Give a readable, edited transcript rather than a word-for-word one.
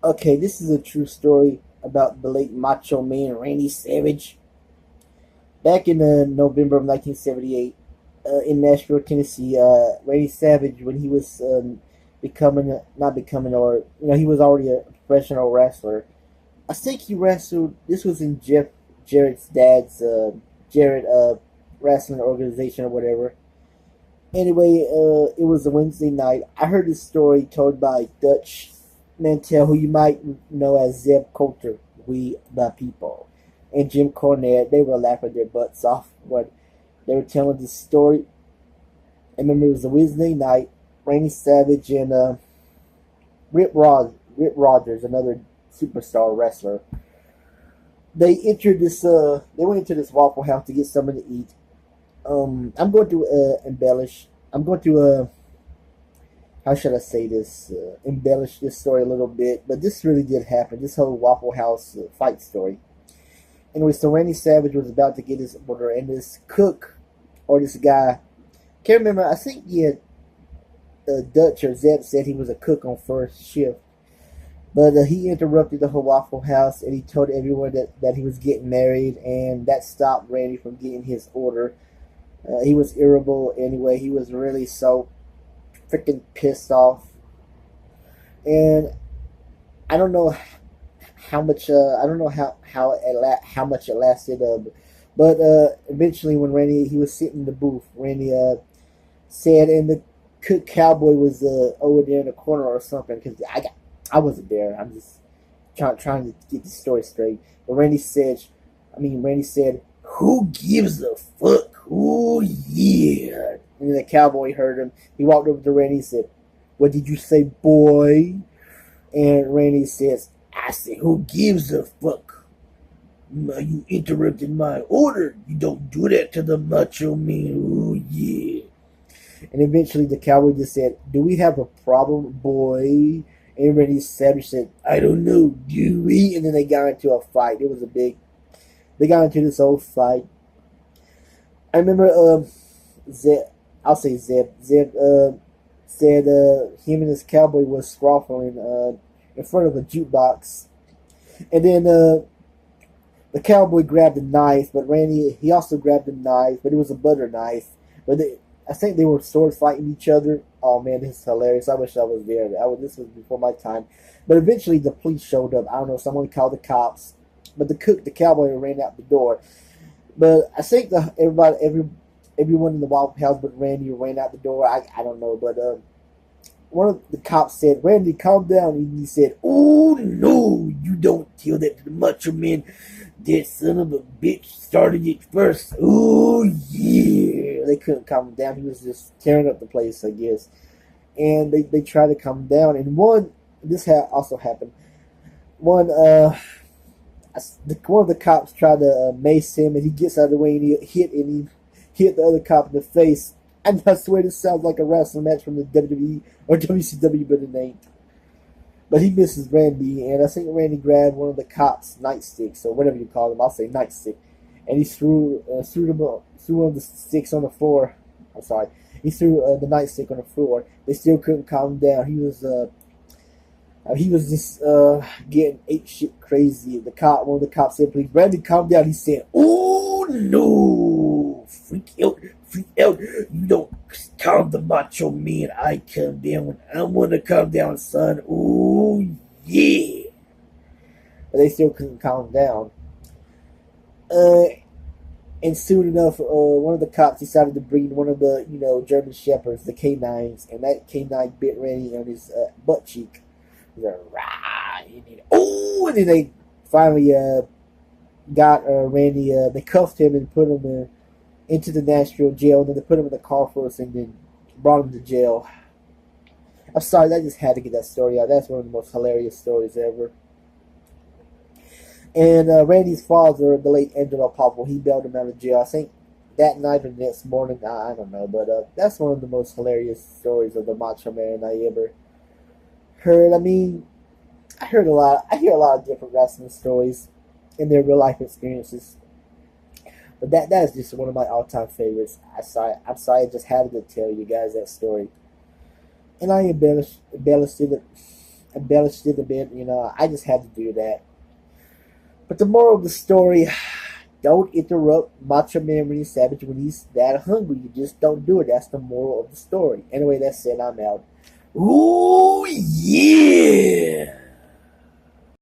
Okay, this is a true story about the late Macho Man Randy Savage. Back in November of 1978, in Nashville, Tennessee, Randy Savage, when he was not becoming, or he was already a professional wrestler. I think he wrestled. This was in Jeff Jarrett's dad's Jarrett wrestling organization or whatever. Anyway, it was a Wednesday night. I heard this story told by Dutch Mantel, who you might know as Zeb Coulter, We the People, and Jim Cornette. They were laughing their butts off when they were telling this story. I remember it was a Wednesday night. Randy Savage and Rip Rogers, another superstar wrestler. They entered this. They went into this Waffle House to get something to eat. I'm going to embellish. I'm going to how should I say this? Embellish this story a little bit, but this really did happen. This whole Waffle House fight story. Anyway, so Randy Savage was about to get his order, and this cook or this guy, can't remember. I think he had Dutch or Zeb said he was a cook on first shift, but he interrupted the whole Waffle House, and he told everyone that he was getting married, and that stopped Randy from getting his order. He was irritable anyway. He was really so freaking pissed off, and I don't know how much. I don't know how much it lasted. But eventually, when Randy he was sitting in the booth, Randy said, and the cook cowboy was over there in the corner or something because I wasn't there. I'm just trying to get the story straight. But Randy said, "Who gives a fuck? Oh yeah." And then the cowboy heard him. He walked over to Randy and said, "What did you say, boy?" And Randy says, "I said, who gives a fuck? You interrupted my order. You don't do that to the Macho Man. Oh yeah." And eventually the cowboy just said, "Do we have a problem, boy?" And Randy Savage said, "I don't know, do we?" And then they got into a fight. It was a big. They got into this old fight. I remember Zeb. I'll say Zeb. Zeb said him and his cowboy was squabbling in front of a jukebox, and then the cowboy grabbed a knife, but Randy he also grabbed a knife, but it was a butter knife. But I think they were sword fighting each other. Oh man, this is hilarious! I wish I was there. This was before my time, but eventually the police showed up. I don't know. Someone called the cops, but the cowboy ran out the door. But I think everyone in the Waffle House but Randy ran out the door. I don't know, but one of the cops said, "Randy, calm down." And he said, "Oh no, you don't tell that to the Macho Man. That son of a bitch started it first. Oh yeah." They couldn't calm him down. He was just tearing up the place, I guess. And they tried to calm him down. And also happened. One one of the cops tried to mace him, and he gets out of the way and he hit the other cop in the face. And I swear this sounds like a wrestling match from the WWE or WCW, but it ain't. But he misses Randy, and I think Randy grabbed one of the cops' nightsticks, or whatever you call them. I'll say nightstick, and he threw one of the sticks on the floor. I'm sorry, he threw the nightstick on the floor. They still couldn't calm him down. He was just getting ape shit crazy. One of the cops said, "Please, Randy, calm down." He said, "Oh no, freak out! You don't calm the Macho Man. I calm down when I want to calm down, son. Oh yeah." But they still couldn't calm him down. Uh, and soon enough, one of the cops decided to bring one of the German shepherds, the canines, and that canine bit Randy on his butt cheek. He's like, rah, and then they finally got Randy. They cuffed him and put him into the Nashville jail. And then they put him in the car first, and then brought him to jail. I'm sorry, I just had to get that story out. That's one of the most hilarious stories ever. And Randy's father, the late Angelo Popple, he bailed him out of jail. I think that night or the next morning. I don't know, but that's one of the most hilarious stories of the Macho Man I ever heard. I mean, I hear a lot of different wrestling stories and their real life experiences. But that is just one of my all time favorites. I'm sorry, I just had to tell you guys that story. And I embellished it embellished it a bit. I just had to do that. But the moral of the story: don't interrupt Macho Man Randy Savage when he's that hungry. You just don't do it. That's the moral of the story. Anyway, that's it. I'm out. Ooh, yeah!